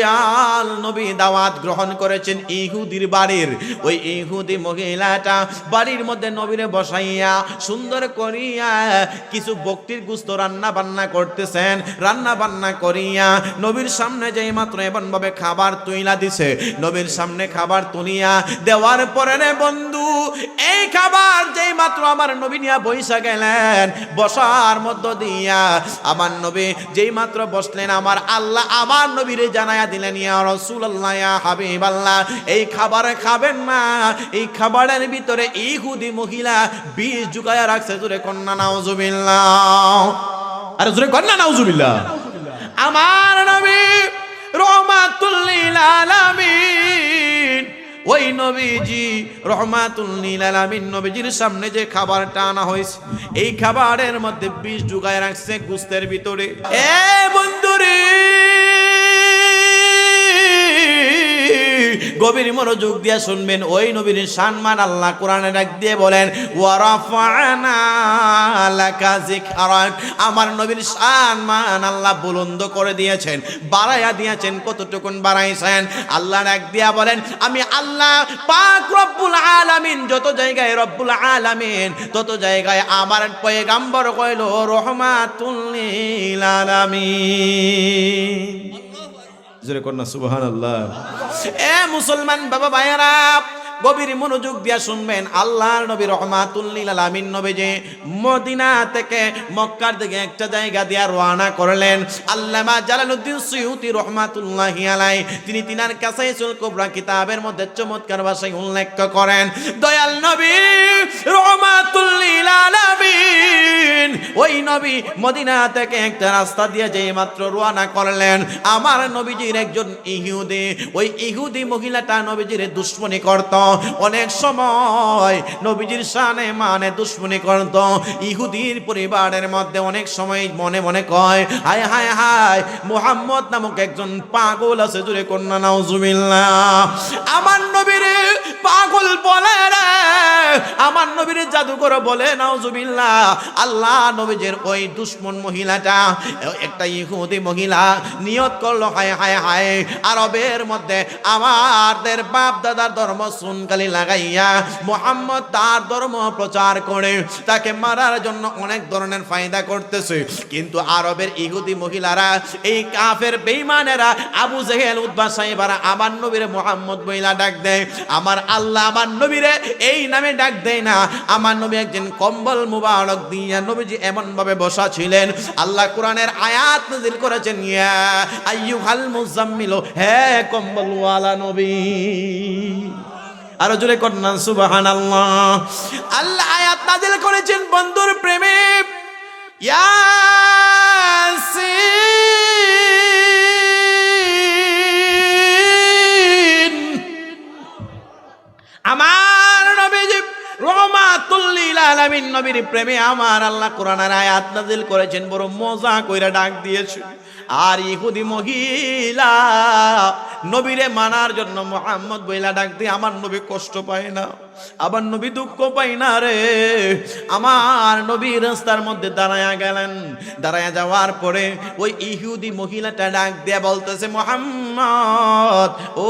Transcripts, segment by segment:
দয়াল নবী দাওয়াত গ্রহণ করেছেন ইহুদির বাড়ির। ওই ইহুদি মহিলাটা বাড়ির মধ্যে নবীরে বসাইয়া সুন্দর করিয়া কিছু বকটির গোশত রান্না বান্না করতেছেন। রান্না বান্না করিয়া নবীর সামনে যেই মাত্র এমন ভাবে খাবার তুইলা দিছে, নবীর সামনে খাবার তুলিয়া দেওয়ার পরে রে বন্ধু, এই খাবার যেই মাত্র আমার নবী নিয়া বইসা গেলেন, বসার মধ্য দিয়া আমার নবী যেই মাত্র বসলেন, আমার আল্লাহ আমার নবীরে জানায়া দিলেন, ইয়া রাসূলুল্লাহ, ইয়া হাবিবাল্লাহ, এই খাবার খাবেন না। এই খাবারের ভিতরে ইহুদি মহিলা বিষ জুগায়া রাখছে। জোরে কন্না নাউজুবিল্লাহ, আরে জোরে কন্না নাউজুবিল্লাহ। আমার নবী রহমাতুল লিল আলামিন, ওই নবীজি রহমাতুল লিল আলামিন নবীজির সামনে যে খাবারটা আনা হয়েছে, এই খাবারের মধ্যে বিষ জুগায় রাখছে গোশতের ভিতরে। এ বন্ধুরে, গভীর মনোযোগ দিয়ে শুনবেন। ওই নবীর সম্মান আল্লাহ কোরআনে ডাক দিয়ে বলেন, ওয়া রাফা'না লাকা যিকরাক। আমার নবীর সম্মান আল্লাহ বুলন্দ করে দিয়েছেন, বাড়াইয়া দিয়েছেন। কতটুকুন বাড়াইছেন? আল্লাহ ডাক দিয়া বলেন, আমি আল্লাহ পাক রব্বুল আলামিন যত জায়গায় রব্বুল আলামিন, তত জায়গায় আমার পয়গম্বর কইল রহমাতুল লিল আলামিন। জোরে কন্না সুবহানাল্লাহ। এ মুসলমান বাবা ভাইয়েরা, গভীর মনোযোগ দিয়া শুনবেন। আল্লাহর নবী রহমাতুল লিল আলামিন নবীজি মদিনা থেকে মক্কার দিকে একটা জায়গা দিয়া রওনা করলেন। আল্লামা জালালউদ্দিন সুয়ুতি রহমাতুল্লাহি আলাইহি তিনি তিনার কাসাইসুল কুবরা কিতাবের মধ্যে চমৎকার ভাষায় উল্লেখ করেন, দয়াল নবী রহমাতুল লিল আলামিন ওই নবী মদিনা থেকে একটা রাস্তা দিয়ে যেই মাত্র রওনা করলেন, আমার নবীজির একজন ইহুদি, ওই ইহুদি মহিলাটা নবীজির দুশমনি করত। অনেক সময় নবীজির শানে মানে দুশমনি করত। ইহুদির পরিবারের মধ্যে অনেক সময় মনে মনে কয়, হায় হায় হায়, মুহাম্মদ নামক একজন পাগল আছে। জোরে কন্না নাউজুবিল্লাহ। আমার নবীরে পাগল বলে রে, আমার নবীরে জাদুকর বলে নাউজুবিল্লাহ। আল্লাহ নবীজির ওই দুশমন মহিলাটা, একটা ইহুদি মহিলা নিয়ত করলো, হায় হায় হায়, আরবের মধ্যে আমাদের বাপ দাদার ধর্ম সুনকালি লাগাইয়া মুহাম্মদ তার ধর্ম প্রচার করে তাকে মারার জন্য অনেক ধরনের ফায়দা করতেছে। কিন্তু আরবের ইহুদি মহিলারা, এই কাফের বেঈমানেরা, আবু জেহেল উতবা সাহেবারা আমার নবীরে মুহাম্মদ বইলা ডাক দেয়। আমার আল্লাহ আমার নবীরে এই নামে ডাক দেয় না। আমার নবী একজন কম্বল মুবারক দিয়া নবীজি এমন ভাবে বসা ছিলেন, আল্লাহ কোরআনের আয়াত নাযিল করেছেন, ইয়া আইয়ুহাল মুজাম্মিল, হে কম্বলওয়ালা নবী। আরো জোরে কন্না সুবহানাল্লাহ। আল্লাহ আয়াত নাযিল করেছেন বন্ধুর প্রেমে, ইয়াসিন। আমার নবীজি রহমাতুল লিল আলামিন নবীর প্রেমে আমার আল্লাহ কোরআনের আয়াত নাযিল করেছেন, বড় মজা কইরা ডাক দিয়েছে। আর ইহুদি মহিলা নবীরে মানার জন্য মুহাম্মদ বইলা ডাক দিয়ে আমার নবী কষ্ট পায় না, আমার নবী দুঃখ পায় না রে। আমার নবী রাস্তার মধ্যে দাঁড়ায়া গেলেন। দাঁড়ায়া যাওয়ার পরে ওই ইহুদি মহিলাটা ডাক দিয়ে বলতেছে, মুহাম্মদ, ও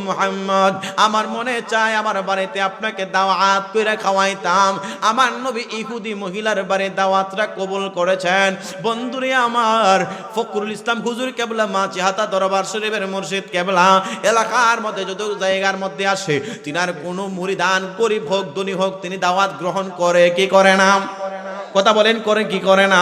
মুহাম্মদ, আমার মনে চায় আমার বাড়িতে আপনাকে দাওয়াত কইরা খাওয়াইতাম। আমার নবী ইহুদি মহিলার বাড়ি দাওয়াতটা কবুল করেছেন। বন্ধুরে আমার, ফখরুল ইসলাম হুজুর কেবলা মাচিহাতা দরবার শরীফের মুর্শিদ কেবলা এলাকার মধ্যে যত জায়গার মধ্যে আসে, তিনার কোনো মুরিদান গরিব হোক ধনী হোক, তিনি দাওয়াত গ্রহণ করে কি করে না? কথা বলেন, করে কি করে না?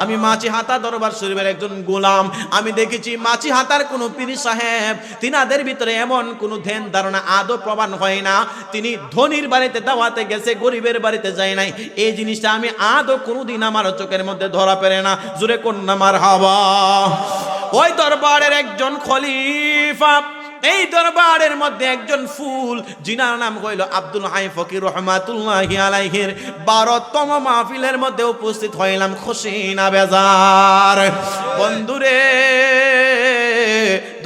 আমি মাচিহাতা দরবার শরীফের একজন গোলাম, আমি দেখেছি মাচিহাতার কোন পীর সাহেব, তিনাদের ভিতরে এমন কোন ধ্যান ধারণা আদৌ প্রমাণ হয় না তিনি ধনীর বাড়িতে দাওয়াতে গেছে, গরিবের বাড়িতে যায় নাই। এই জিনিসটা আমি আদৌ কোনোদিন আমার চোখের মধ্যে ধরা পড়ে না। জোরে কন্না মারহাবা। ওই দরবারের একজন খলিফা, এই দরবারের মধ্যে একজন ফুল, জিনার নাম হইল আব্দুল হাই ফকির রহমাতুল্লাহি আলাইহির 12তম মাহফিলের মধ্যে উপস্থিত হইলাম, খুশি না বেজার? বন্ধুরে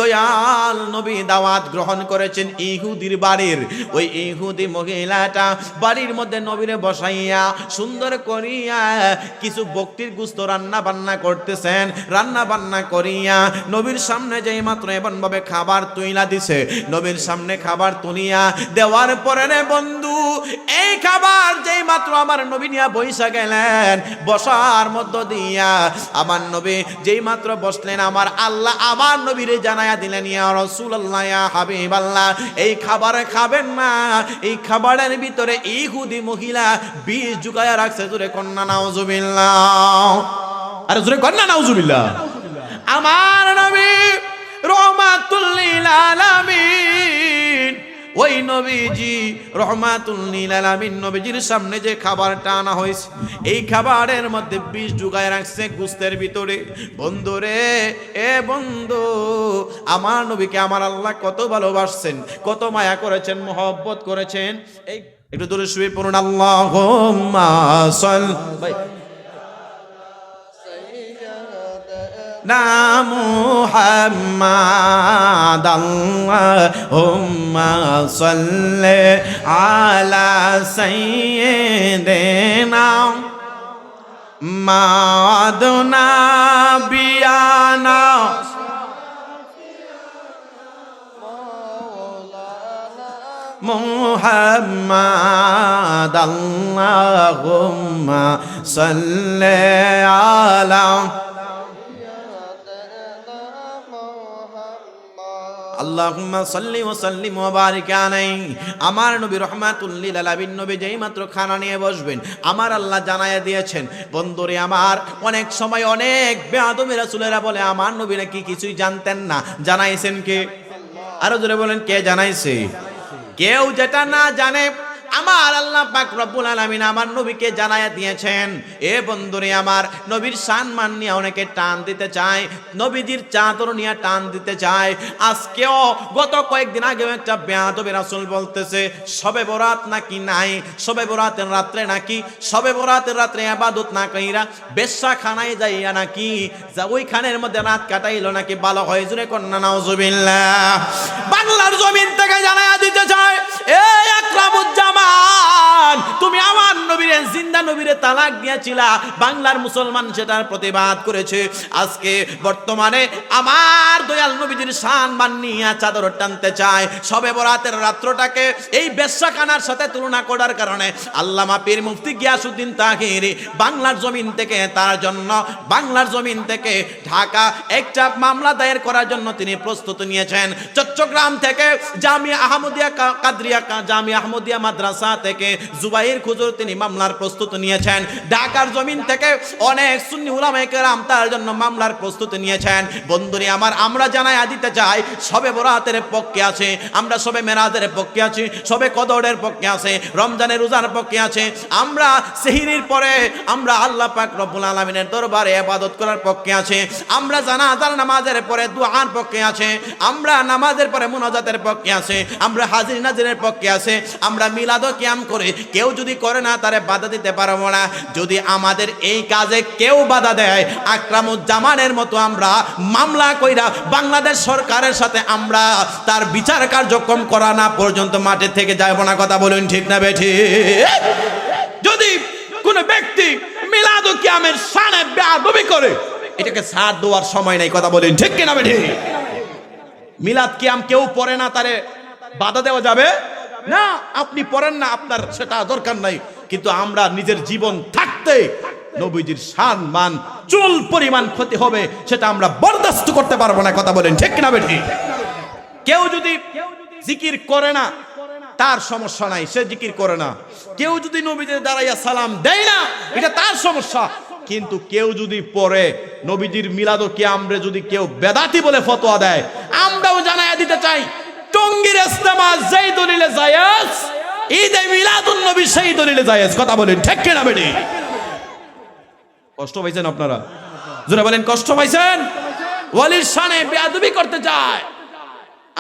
দয়াল নবী দাওয়াত গ্রহণ করেছেন ইহুদির বাড়ির। ওই ইহুদি মহিলাটা বাড়ির মধ্যে নবীরে বসাইয়া সুন্দর করিয়া কিছু বকটির গোশত রান্না বান্না করতেছেন। রান্না বান্না করিয়া নবীর সামনে যেই মাত্র এমন ভাবে খাবার তুইলা দিছে, নবীর সামনে খাবার তুলিয়া দেওয়ার পরে রে বন্ধু, এই খাবার যেই মাত্র আমার নবী নিয়া বইসা গেলেন, বসার মধ্য দিয়া আমার নবী যেই মাত্র বসলেন, আমার আল্লাহ আমার নবীরে জানায়া দিলেন, ইয়া রাসূলুল্লাহ, ইয়া হাবিবাল্লাহ, এই খাবার খাবেন না। এই খাবারের ভিতরে ইহুদি মহিলা বিষ জুগায়া রাখছে। জোরে কন্না নাউজুবিল্লাহ, আরে জোরে কন্না নাউজুবিল্লাহ। আমার নবী রহমাতুল লিল আলামিন, ওই নবীজি রহমাতুল লিল আলামিন নবীজির সামনে যে খাবারটা আনা হয়েছে, এই খাবারের মধ্যে বিষ জুগায় রাখছে গোশতের ভিতরে। বন্ধুরে, এ বন্ধু, আমার নবীকে আমার আল্লাহ কত ভালোবাসছেন, কত মায়া করেছেন, মহব্বত করেছেন। এই একটু দূরে শুয়ে পড়ুন, আল্লাহুম্মা সাল্লি না মুহাম্মাদ, আল্লাহুম্মা সাল্লি আলা সাইয়্যিদিনা মাদনা বিয়ানা মুহাম্মাদ, আল্লাহুম্মা সাল্লি আলা আল্লাহুম্মা সাল্লি ওয়া সাল্লিম ওয়া বারিক আলাইহি। আমার নবী রহমাতুল লিল আলামিন নবী যেই মাত্র খানা নিয়ে বসবেন, আমার আল্লাহ জানায়া দিয়েছেন। বন্ধুরে আমার, অনেক সময় অনেক বেয়াদবি রাসূলেরা বলে আমার নবী নাকি কিছুই জানতেন না। জানাইছেন কে? আরো জোরে বলেন, কে জানাইছে? কেউ যেটা না জানে আমার আল্লাহ পাক রব্বুল আলামিন আমার নবীকে জানায়া দিয়েছেন। এ বন্ধুরে আমার, নবীর সম্মান নিয়ে অনেকে টান দিতে চায়, নবীজির চাদর নিয়ে টান দিতে চায়। আজকেও গত কয়েকদিন আগে একটা বেয়াদবি রাসূল বলতেছে শবে বরাত নাকি নাই, শবে বরাতের রাত্রে নাকি, শবে বরাতের রাত্রে ইবাদত না কইরা বেশ্যাখানায় যাইয়া নাকি যা ওইখানের মধ্যে রাত কাটাইলো নাকি ভালো হয়। জুরে কন্না নাউজুবিল্লাহ। বাংলার জমিন থেকে জানায়া দিতে চায়, এই আকরামুজ্জামান, তুমি আমার নবীরে, জিন্দা নবীরে তালাক দিয়েছিলা, বাংলার মুসলমান সেটার প্রতিবাদ করেছে। আজকে বর্তমানে আমার দয়াল নবীজির সম্মান নিয়ে চাদর টানতে চায়। শবে বরাতের রাত্রটাকে এই বেশ্যাখানার সাথে তুলনা করার কারণে আল্লামা পীর মুফতি গিয়াসউদ্দিন তাহিরি বাংলার জমিন থেকে, তার জন্য বাংলার জমিন থেকে ঢাকা একটা মামলা দায়ের করার জন্য তিনি প্রস্তুতি নিয়েছেন। চট্টগ্রাম থেকে জামিয়া আহমদিয়া কাদরিয়া, জামিয়া আহমদিয়া মাদ্রাসা থেকে জুবাইর খুজুর তিনি মামলার প্রস্তুতি নিয়েছেন। ঢাকার জমিন থেকে অনেক সুন্নি উলামায়ে কেরাম তার জন্য মামলার প্রস্তুতি নিয়েছেন। বন্ধুরে আমার, আমরা জানায়া দিতে চাই শবে বরাতের পক্ষে আছে, আমরা শবে মেরাজের পক্ষে আছি, শবে কদরের পক্ষে আছে, রমজানের রোজার পক্ষে আছে, আমরা সেহরির পরে আমরা আল্লাহ পাক রব্বুল আলামিনের দরবারে ইবাদত করার পক্ষে আছে, আমরা জানাজার নামাজের পরে দুআর পক্ষে আছে, আমরা নামাজের পরে মুনাজাতের পক্ষে আছে, আমরা হাজির নাজিরের পক্ষে আছে, আমরা মিলাদ ও কিয়াম করে কেউ যদি করে না তারে বাধা দিতে পারবো না। যদি আমাদের এই কাজে কেউ বাধা দেয়, আকরামুজ্জামানের মতো আমরা মামলা কইরা বাংলাদেশ সরকারের সাথে আমরা তার বিচার কার্যক্রম করা না পর্যন্ত মাঠে থেকে যাব না। কথা বলুন ঠিক না বেঠি? যদি কোন ব্যক্তি মিলাদ ও কিয়ামের শানে বেয়াদবি করে, এটাকে ছাড় দেওয়ার সময় নাই। কথা বলুন ঠিক কিনা বেঠি? মিলাদ কিয়াম কেউ পড়ে না, তারে বাধা দেওয়া যাবে না। আপনি পড়েন না, আপনার সেটা দরকার নাই, কিন্তু আমরা নিজের জীবন থাকতে নবীজির সম্মান চুল পরিমাণ ক্ষতি হবে সেটা আমরা বরদাস্ত করতে পারবো না। কথা বলেন ঠিক না বেঠি? কেউ যদি জিকির করে না তার সমস্যা নাই, সে জিকির করে না। কেউ যদি নবীজির দাঁড়াইয়া সালাম দেয় না, এটা তার সমস্যা। কিন্তু কেউ যদি পড়ে নবীজির মিলাদ ও কিয়ামরে যদি কেউ বেদাতি বলে ফতোয়া দেয়, আমরাও জানায়া দিতে চাই টঙ্গীর ইস্তেমা যেই দলিলে জায়েজ, ঈদে মিলাদুন নবী সেই দলিলে জায়েজ। কথা বলেন ঠিক কিনা বেটি? কষ্ট পাইছেন আপনারা? যারা বলেন কষ্ট পাইছেন? ওয়ালির শানে বেয়াদবি করতে চায়,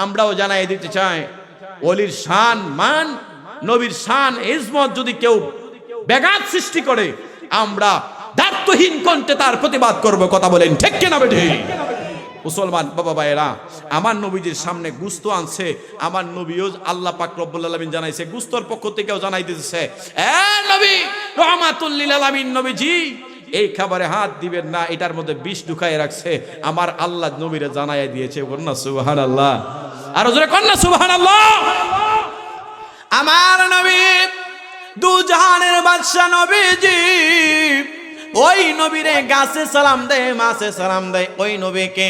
আমরাও জানাই দিতে চাই ওয়ালির শান মান, নবীর শান ইজমত যদি কেউ ব্যাঘাত সৃষ্টি করে, আমরা দায়িত্বহীন কণ্ঠে তার প্রতিবাদ করব। কথা বলেন ঠিক কিনা বেটি? মুসলমান বাবা ভাইয়েরা, আমার নবীজির সামনে গুস্ত আনছে, আমার নবীও আল্লাহ পাক রব্বুল আলামিন জানাইছে, গুস্তর পক্ষ থেকেও জানাই দিতেছে, এ নবী রাহমাতুল লিল আলামিন নবীজি এই খাবারে হাত দিবেন না, এটার মধ্যে বিষ ঢুকায় রাখছে, আমার আল্লাহ নবীরে জানাইয়া দিয়েছে। বলনা সুবহানাল্লাহ, আর জোরে কন্না সুবহানাল্লাহ। আমার নবী দু জাহানের বাদশা নবীজি, ওই নবীরে গাছে সালাম দেয়, মাছে সালাম দেয় ওই নবীকে।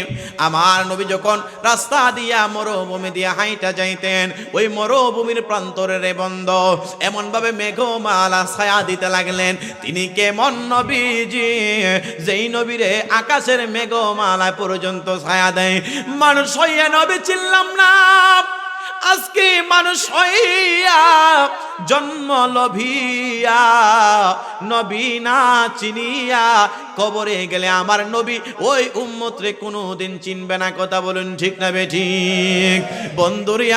আমার নবী যখন রাস্তা দিয়া মরুভূমি দিয়া হাইটা যাইতেন, ওই মরুভূমির প্রান্তরের বন্ধ এমন ভাবে মেঘমালা ছায়া দিতে লাগলেন। তিনি কেমন নবীজি, যেই নবীরে আকাশের মেঘমালা পর্যন্ত ছায়া দেয়। মানুষ হইয়া নবী চিনলাম না, আজকে মানুষ হইয়া জন্ম লভিয়া নবী না চিনিয়া কবরে গেলে আমার নবী ওই উম্মতরে কোনোদিন চিনবে না। কথা বলুন ঠিক না বেঠিক? বন্ধুরি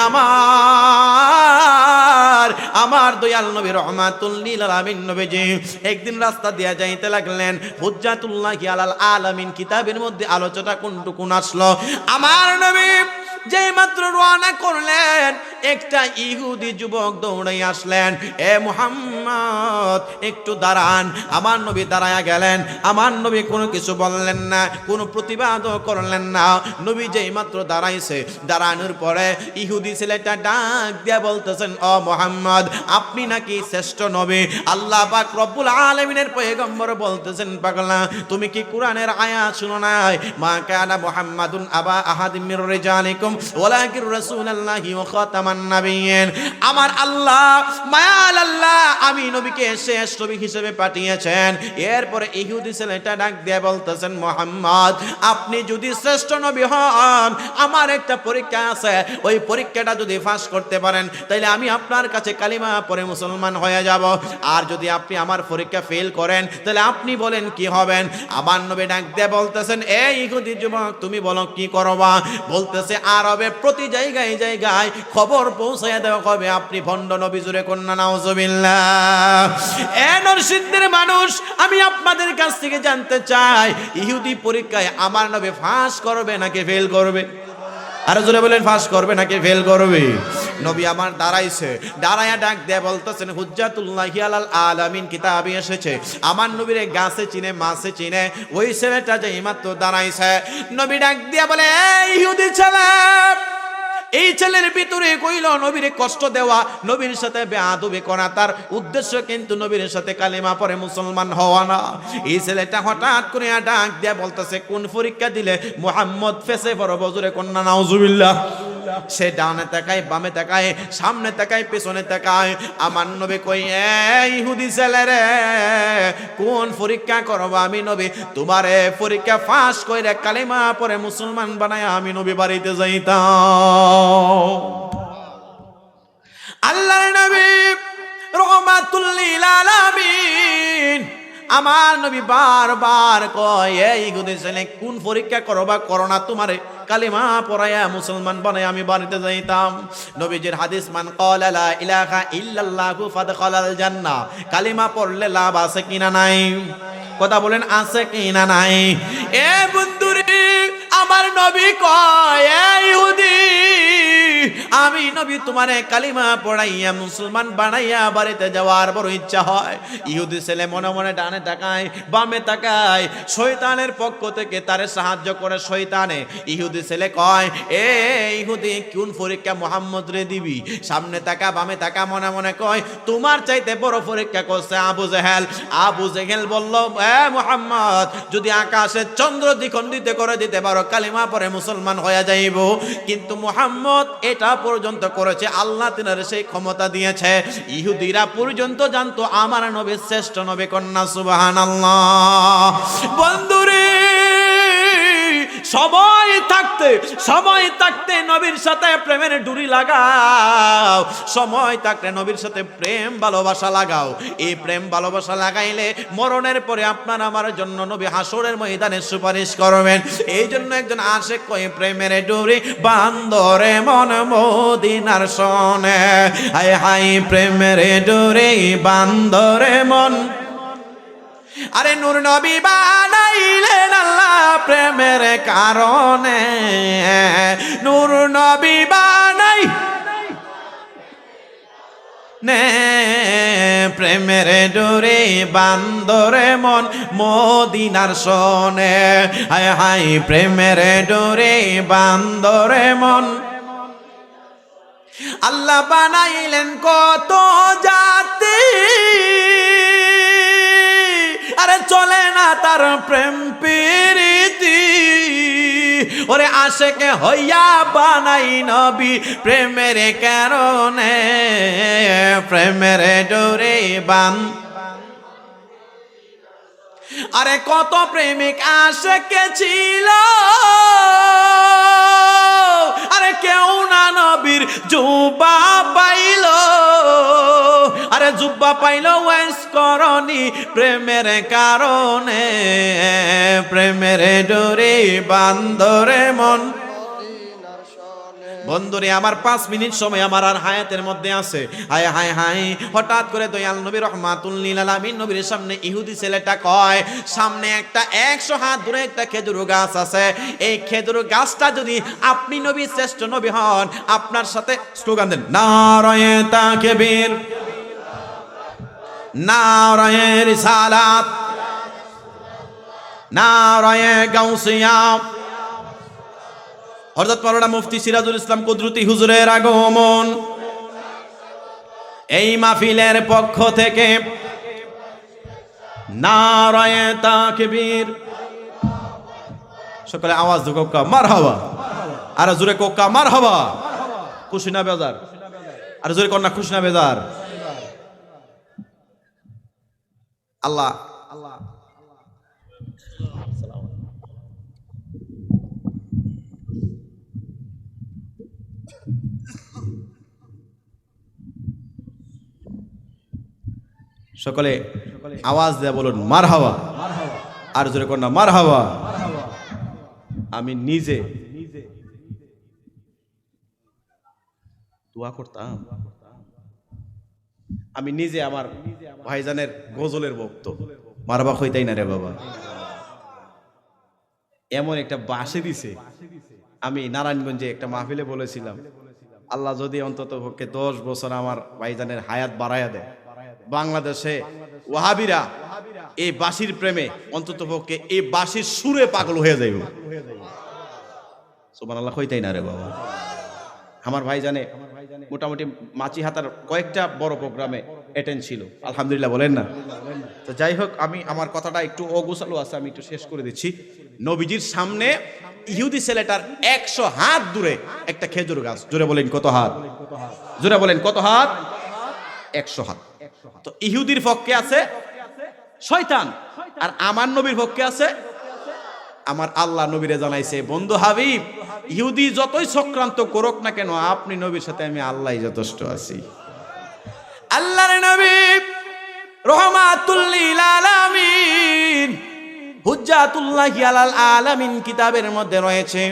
আমার দয়াল নবী রাহমাতুল লিল আলামিন নবীজি একদিন রাস্তা দিয়া যাইতে লাগলেন। হুজ্জাতুল্লাহি আলাল আলামিন কিতাবের মধ্যে আলোচনা কোনটুকুন আসলো। আমার নবী যে মাত্র রওনা করলেন, একটা ইহুদি যুবক দৌড়াই আসলেন, এ মুহাম্মদ একটু দাঁড়ান। আমার নবী দাঁড়ায়া গেলেন। আমার নবী কোনো কিছু বললেন না, কোনো প্রতিবাদও করলেন না। নবী যেই মাত্র দাঁড়াইছে, দাঁড়ানোর পরে ইহুদি ছেলেটা ডাক দিয়া বলতেছেন, ও মুহাম্মদ আপনি নাকি শ্রেষ্ঠ নবী, আল্লাহ পাক রব্বুল আলামিনের পয়গম্বর বলতেছেন, পাগলা তুমি কি কোরআনের আয়াত শুনো নাই? মা কানা মুহাম্মাদুন আবা আহাদিম মির রিজালিকুম ওয়ালাকিন রাসূলুল্লাহি ওয়া খাতামান নাবিয়্যিন। আমার আল্লাহ মায়াল আল্লাহ আমি নবীকে শেষ নবী হিসেবে পাঠিয়েছেন। এরপরে ইহুদি ছেলেটা ডাক দিয়ে বলতেছেন, মুহাম্মদ আপনি যদি শ্রেষ্ঠ নবী হন, আমার একটা পরীক্ষা আছে, ওই পরীক্ষাটা যদি পাস করতে পারেন তাহলে আমি আপনার কাছে কালিমা পড়ে মুসলমান হয়ে যাব। আর যদি আপনি আমার পরীক্ষা ফেল করেন তাহলে আপনি বলেন কি হবেন? আমার নবী ডাক দিয়ে বলতেছেন, এই ইহুদি যুবক তুমি বলো কি করবা? বলতেছে, আরবে প্রতি জায়গায় জায়গায় খবর পৌঁছায় দেওয়া হবে আপনি ভণ্ড নবী। জোরে কন্যা নাউজুবিল্লাহ। এ নরসিংদীর মানুষ, আমি আপনাদের কাছ থেকে জানতে চাই, ইহুদি পরীক্ষায় আমার নবী পাস করবে নাকি ফেল করবে? আর জোরে বলেন, পাস করবে নাকি ফেল করবে? নবী আমার দাঁড়াইছে, দাঁড়ায়া ডাক দিয়ে বলতেছেন, হুজ্জাতুল্লাহি আলাল আলামিন কিতাবে এসেছে আমার নবীরে গাছে চিনে মাছে চিনে। ওই ছেলেটা যে মাত্র দাঁড়াইছে, নবী ডাক দিয়ে বলে, এই ইহুদি ছেলে, এই ছেলের ভিতরে কইল নবীরে কষ্ট দেওয়া, নবীর সাথে বেয়াদবি করা, তার উদ্দেশ্য কিন্তু নবীর সাথে কালিমা পড়ে মুসলমান হওয়া না। এই ছেলেটা হঠাৎ করে ডাক দিয়ে বলতেছে, কোন পরীক্ষা দিলে মুহাম্মদ ফেসে পড়ব? জোরে কন্যা নাউজুবিল্লাহ। সে ডানে তাকায়, বামে তাকায়, সামনে তাকায়, পেছনে তাকায়। আমার নবী কই, এই ইহুদি ছেলে রে, কোন পরীক্ষা করব? আমি নবী তোমারে পরীক্ষা পাস কইরা কালিমা পড়ে মুসলমান বানায় আমি নবী বাড়িতে যাইতাম। আল্লাহর নবী রাহমাতুল লিল আলামিন আমার নবী বারবার কয়, এই ইহুদি ছেলে কোন পরীক্ষা করবা? করোনা তোমারে কালিমা পড়ায়া মুসলমান বানায় আমি বাড়িতে যাইতাম। নবীজির হাদিস, মান ক্বালা লা ইলাহা ইল্লাল্লাহু ফাদখালাল জান্নাহ। কালিমা পড়লে লাভ আছে কিনা নাই? কথা বলেন, আছে কিনা নাই? এ বন্ধুরে, আমার নবী কয়, এই ইহুদি আমি নবী তোমারে কালিমা পড়াইয়া মুসলমান বানাইয়া বাড়িতে যাওয়ার বড় ইচ্ছা হয়। ইহুদি ছেলে মনে মনে ডানে তাকায়, বামে তাকায়, শয়তানের পক্ষ থেকে তারে সাহায্য করে শয়তানে। ইহুদি ছেলে কয়, এ ইহুদি কোন পরীক্ষা মুহাম্মদ রে দিবি? সামনে তাকা, বামে তাকা, মনে মনে কয়, তোমার চাইতে বড় পরীক্ষা করছে আবু জেহেল। আবু জেহেল বলল, এ মুহাম্মদ যদি আকাশের চন্দ্র দ্বিখণ্ডিত করে দিতে পারো কালিমা পড়ে মুসলমান হয়ে যাইব। কিন্তু মুহাম্মদ এটা পর্যন্ত করেছে, আল্লাহ তিনার সেই ক্ষমতা দিয়েছে। ইহুদিরা পর্যন্ত জানতো আমার নবী শ্রেষ্ঠ নবী। কন্যা সুবহানাল্লাহ। বন্ধুরে, সময় থাকতে নবীর সাথে প্রেমের ডুরি লাগাও। সময় থাকতে নবীর সাথে প্রেম ভালোবাসা লাগাও। এই প্রেম ভালোবাসা লাগাইলে মরণের পরে আপনার আমার জন্য নবী হাসরের ময়দানে সুপারিশ করবেন। এই জন্য একজন আশিক কয়, প্রেমের ডুরি বান্দরে মন মদিনার শোনে। হায় হায় প্রেমের ডুরি বান্দরে মন। আরে নূর নবী বানাইলেন আল্লাহ প্রেমের কারণে, নূর নবী বানাই নে প্রেমের ডোরে বান্দরে মন মদিনার শোনে, হায় হায় প্রেমের ডোরে বান্দরে মন। আল্লাহ বানাইলেন কত জাতি, আরে চলে না তার প্রেম প্রীতি, ওরে আশেকে হইয়া বানাই নবী প্রেমের কারণে, প্রেমের ডোরে বান। আরে কত প্রেমিক আশেকে ছিল, আরে কেউ না নবীর জুব্বা পাইল, আরে জুব্বা পাইল ওয়াইস করনি প্রেমের কারণে, প্রেমের ডোরে বান্দরে মন। বন্ধুরে আমার 5 মিনিট সময় আমার আর হায়াতের মধ্যে আছে। হায় হায় হায়, হঠাৎ করে দয়াল নবী রহমাতুল লিল আলামিন নবীর সামনে ইহুদি ছেলেটা কয়, সামনে একটা 100 হাত দূরে একটা খেজুর গাছ আছে, এই খেজুর গাছটা যদি আপনি নবী শ্রেষ্ঠ নবী হন, আপনার সাথে স্লোগান দেন, নারায়ে তাকবীর, নারায়ে রিসালাত, নারায়ে গাউসিয়া। হযরত মাওলানা মুফতি সিরাজুল ইসলাম কুদরতি হুজুরের আগমন, এই মাহফিলের পক্ষ থেকে নারায়ে তাকবীর। সকলে আওয়াজ দিও কোকা মারহাবা, আর জোরে কোকা মারহাবা। খুশি না বেজার? আর জোরে কোন না খুশি না বেজার? আল্লাহ সকলে আওয়াজ দেয়া বলুন মারহাবা, আর জোরে কোন না মারহাবা। আমি নিজে দোয়া করতাম, আমি নিজে আমার ভাইজানের গজলের ভক্ত, মারবা হইতাই না রে বাবা। এমন একটা বাঁশি দিছে, আমি নারায়ণগঞ্জে একটা মাহফিলে বলেছিলাম, আল্লাহ যদি অন্তত পক্ষে 10 বছর আমার ভাইজানের হায়াত বাড়াইয়া দেয়, বাংলাদেশে ওয়াহাবিরা এই বাঁশির প্রেমে অন্তত পক্ষে এই বাঁশির সুরে পাগল হয়ে যাইব। সুবহানাল্লাহ কইতাই না রে বাবা। আমার ভাইজানে মোটামুটি মাছিহাতার কয়েকটা বড় প্রোগ্রামে অ্যাটেন্ড ছিল, আলহামদুলিল্লাহ বলেন না। তো যাই হোক, আমি আমার কথাটা একটু অগোছালো আছে, আমি একটু শেষ করে দিচ্ছি। নবীজির সামনে ইহুদি ছেলেটার 100 হাত দূরে একটা খেজুর গাছ, জোরে বলেন কত হাত? জোরে বলেন কত হাত? 100 হাত। তো ইহুদির পক্ষে আছে শয়তান, আর আমার নবীর পক্ষে আছে আমার আল্লাহ। নবীরে জানাইছে, বন্ধু হাবিব, ইহুদি যতই চক্রান্ত করুক না কেন, আপনি নবীর সাথে আমি আল্লাহই যথেষ্ট আছি। আল্লাহর নবী রহমাতুল লিল আলামিন, হুজ্জাতুল্লাহি আলাল আলামিন কিতাবের মধ্যে রয়েছে,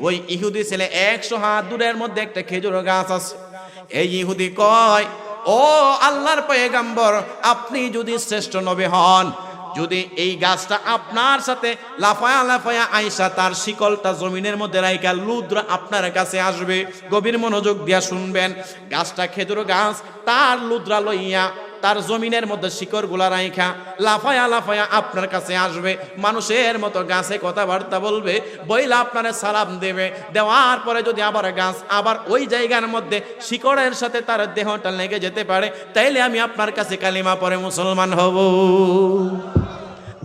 ওই ইহুদি ছেলে 100 হাত দূরের মধ্যে একটা খেজুর গাছ আছে। এই ইহুদি কয়, ও আল্লাহর পয়গম্বর, আপনি যদি শ্রেষ্ঠ নবী হন, যদি এই গাছটা আপনার সাথে লাফায়া লাফায়া আইসা তার শিকলটা জমিনের মধ্যে রাইখা লুদ্রা আপনার কাছে আসবে, গভীর মনোযোগ দিয়া শুনবেন, গাছটা খেজুর গাছ, তার লুদ্রা লইয়া তার জমিনের মধ্যে শিকড় গুলা রাইখা লাফায়া লাফায়া আপনার কাছে আসবে, মানুষের মতো গাছে কথাবার্তা বলবে, বইলা আপনারে সালাম দেবে, দেওয়ার পরে যদি আবার গাছ আবার ওই জায়গার মধ্যে শিকড়ের সাথে তার দেহটা লেগে যেতে পারে, তাইলে আমি আপনার কাছে কালিমা পড়ে মুসলমান হব।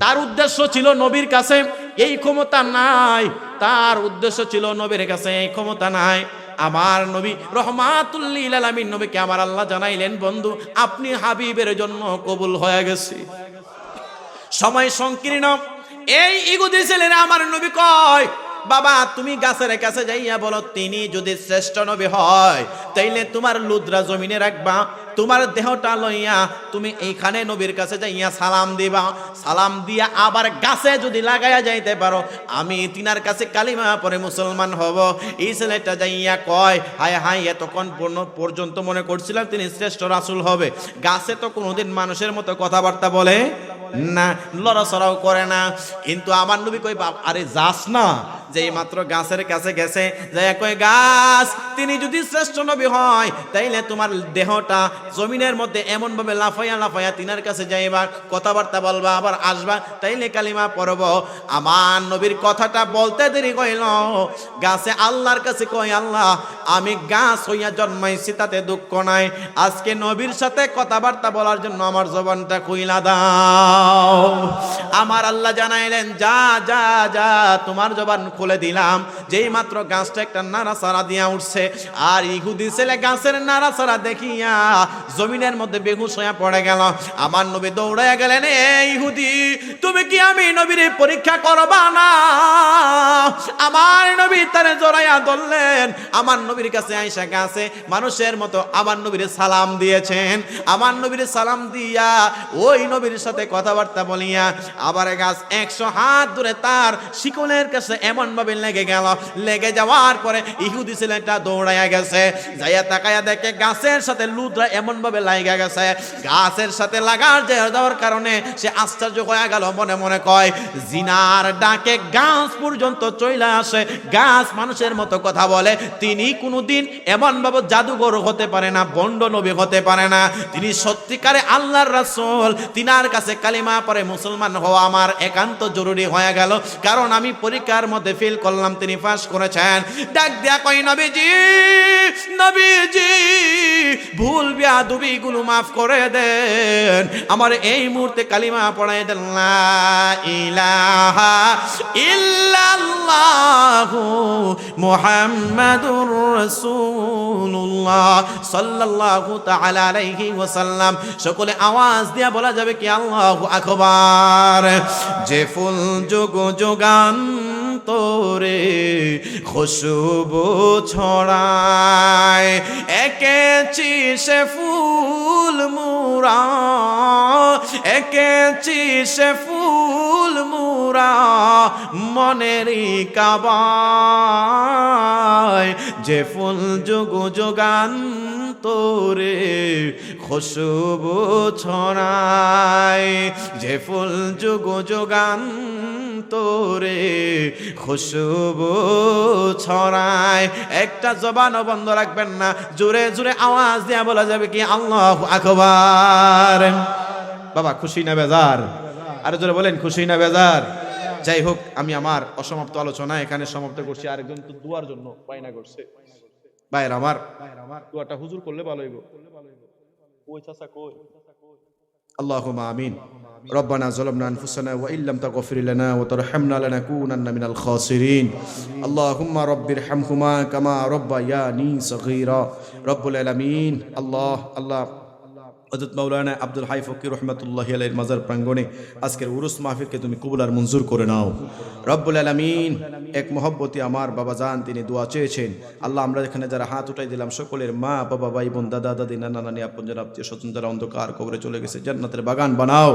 তার উদ্দেশ্য ছিল নবীর কাছে এই ক্ষমতা নাই, তার উদ্দেশ্য ছিল নবীর কাছে এই ক্ষমতা নাই। আমার নবী রহমাতুল লিল আলামিন নবীকে আমার আল্লাহ জানাইলেন, বন্ধু আপনি হাবিবের জন্য কবুল হয়ে গেছে। সময় সংকীর্ণ, এই ইহুদি ছেলেরা আমার নবী কয়, বাবা তুমি গাছের কাছে যাইয়া বলো, তিনি যদি শ্রেষ্ঠ নবী হয়, তাইলে তোমার লুদ্রা জমিনে রাখবা, তোমার দেহটা লইয়া তুমি এইখানে নবীর কাছে যাইয়া সালাম দিবা, সালাম দিয়া আবার গাছে যদি লাগাইয়া যাইতে পারো, আমি তিনার কাছে কালিমা পরে মুসলমান হব। এই ছেলেটা যাইয়া কয়, হায় হায়, এতক্ষণ পর্যন্ত মনে করছিলাম তিনি শ্রেষ্ঠ রাসূল হবে, গাছে তো কোনোদিন মানুষের মতো কথাবার্তা বলে না, লড়াচড়াও করে না। কিন্তু আমার নবী কই বাপ, আরে যাস না, যেই মাত্র গাছের কাছে গেছে, যাই কই গাছ, তিনি যদি শ্রেষ্ঠ নবী হয় তাইলে তোমার দেহটা জমিনের মধ্যে এমন ভাবে লাফাইয়া লাফাইয়া তিনার কাছে যাইবা, কথাবার্তা বলবা, আবার আসবা, তাইলে কালিমা পড়ব। আমার নবীর কথাটা বলতে দেরি কইল, গাছে আল্লাহর কাছে কই, আল্লাহ আমি গাছ হইয়া জন্মাইছি তাতে দুঃখ নাই, আজকে নবীর সাথে কথাবার্তা বলার জন্য আমার জবানটা খুইলা দাও। আমার আল্লাহ জানাইলেন, যা যা যা, তোমার জবান খুলে দিলাম। যেই মাত্র গাছটা একটা নাড়াচাড়া দিয়া উঠছে, আর ইহুদি ছেলে গাছের নাড়াচাড়া দেখিয়া জমিনের মধ্যে বেহুশ হইয়া পড়ে গেল। আমার নবী দৌড়াইয়া গেলেন, এই ইহুদি, তুমি কি আমি নবীর পরীক্ষা করবা না? আমার নবী তারে জড়াইয়া ধরলেন। আমার নবীর কাছে আইসা গাছে মানুষের মতো আমার নবীর সালাম দিয়েছেন। আমার নবীর সালাম দিয়া ওই নবীর সাথে কথাবার্তা বলিয়া আবার গাছ 100 হাত দূরে তার শিকলের কাছে এমন ভাবে লেগে গেল। লেগে যাওয়ার পরে ইহুদি ছেলেটা দৌড়াইয়া গেছে, যাইয়া তাকাইয়া দেখে গাছের সাথে লুদরা এমন ভাবে লাগা গেছে। গাছের সাথে লাগার যাওয়ার কারণে সে আশ্চর্য হয়ে গেল, মনে মনে কয়, জিনার ডাকে গাছ পর্যন্ত চইলা আসে, গাছ মানুষের মতো কথা বলে, তিনি কোনোদিন এমন ভাবে জাদুঘর হতে পারে না, বন্ড নবী হতে পারে না, তিনি সত্যিকারে আল্লাহর রাসূল। তিনার কাছে কালিমা পড়ে মুসলমান হওয়া আমার একান্ত জরুরি হয়ে গেল, কারণ আমি পরীক্ষার মধ্যে ফেল করলাম, তিনি পাস করেছেন। ডাক দিয়া কই, নবীজি, নবীজি, ভুল বিয়াদবি গুলো মাফ করে দেন, আমার এই মুহূর্তে কালিমা পড়াই দেন, লা ইলাহা ইল্লাল্লাহু মুহাম্মাদুর রাসূলুল্লাহ সাল্লাল্লাহু তাআলা আলাইহি ওয়াসাল্লাম। সকলে আওয়াজ দিয়া বলা যাবে কি, আল্লাহু আকবার। যে ফুল যুগ যুগান্তরে খুশবু ছড়ায়, এঁকেছি সে ফুল মুরা, এঁকেছি সে ফুল মুরা মনেরই কাবায়। যে ফুল যুগ যুগান্তরে খুশবু ছড়ায়, যে ফুল যুগ যুগান্তরে খুশবু ছড়ায়। একটা জবানও বন্ধ রাখবেন না, জোরে জোরে আওয়াজ দিয়া বলা যাবে কি, আল্লাহু আকবার। বাবা খুশি না বেজার? আর জোরে বলেন, খুশি না বেজার? যাই হোক, আমি আমার অসমাপ্ত আলোচনা এখানে সমাপ্ত করছি। আরেকজন তো দুয়ার জন্য বায়না করছে, ভাইয়ের আমার দুয়াটা হুজুর করলে ভালো হইব। কই চাচা কই? আল্লাহুম্মা আমিন। ربنا ظلمنا أنفسنا وإن لم تغفر لنا وترحمنا لنكونن من الخاسرين اللهم رب ارحمهما كما ربياني صغيرا رب العالمين الله الله হযরত মাওলানা আব্দুল হাই ফকির রহমাতুল্লাহি আলাইহির মাজার প্রাঙ্গণে আজকের উরুস মাহফিলকে তুমি কবুল আর মঞ্জুর করে নাও রব্বুল আলামিন। এক মহব্বতী আমার বাবা জান তিনি দোয়া চেয়েছেন। আল্লাহ, আমরা এখানে যারা হাত উঠাই দিলাম সকলের মা বাবা ভাই বোন দাদা দাদি নানা নানি আপনজন আত্মীয় স্বজন যারা অন্ধকার কবরে চলে গেছে জান্নাতের বাগান বানাও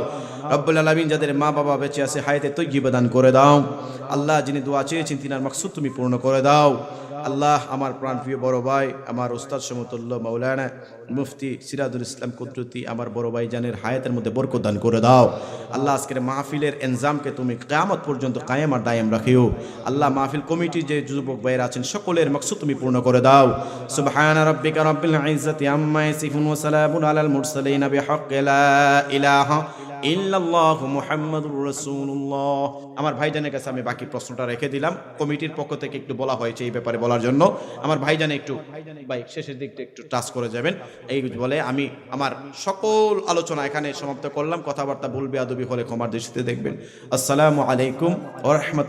রব্বুল আলামিন। যাদের মা বাবা বেঁচে আছে হায়াতে তৈয়্যিবা দান করে দাও আল্লাহ। যিনি দোয়া চেয়েছেন তিনার মাকসুদ তুমি পূর্ণ করে দাও আল্লাহ। আমার প্রাণপ্রিয় বড় ভাই, আমার উস্তাদ সমতুল্য মাওলানা মুফতি সিরাজুল ইসলাম কুদরতি আমার বড় ভাই জানের হায়াতের মধ্যে বরকত দান করে দাও আল্লাহ। আজকের মাহফিলের এনজামকে তুমি কিয়ামত পর্যন্ত কায়েম আর দায়েম রাখিও আল্লাহ। মাহফিল কমিটির যে যুবক ভাইরা আছেন সকলের মাকসুদ তুমি পূর্ণ করে দাও। সুবহানা রাব্বিকা রাব্বিল ইজ্জাতি আম্মা ইয়াসিফুন ওয়া সালামুন আলাল মুরসালিন বিহাক্কি লা ইলাহা ইল্লাল্লাহু মুহাম্মাদুর রাসূলুল্লাহ। আমার ভাইজানের কাছে আমি বাকি প্রশ্নটা রেখে দিলাম। কমিটির পক্ষ থেকে একটু বলা হয়েছে এই ব্যাপারে বলার জন্য। আমার ভাইজানে একটু ভাই শেষের দিকটা একটু টাচ করে যাবেন এই বলে আমি আমার সকল আলোচনা এখানে সমাপ্ত করলাম। কথাবার্তা ভুল বেয়াদবি হলে ক্ষমার দৃষ্টিতে দেখবেন। আসসালামু আলাইকুম ওয়া রাহমাতুল্লাহ।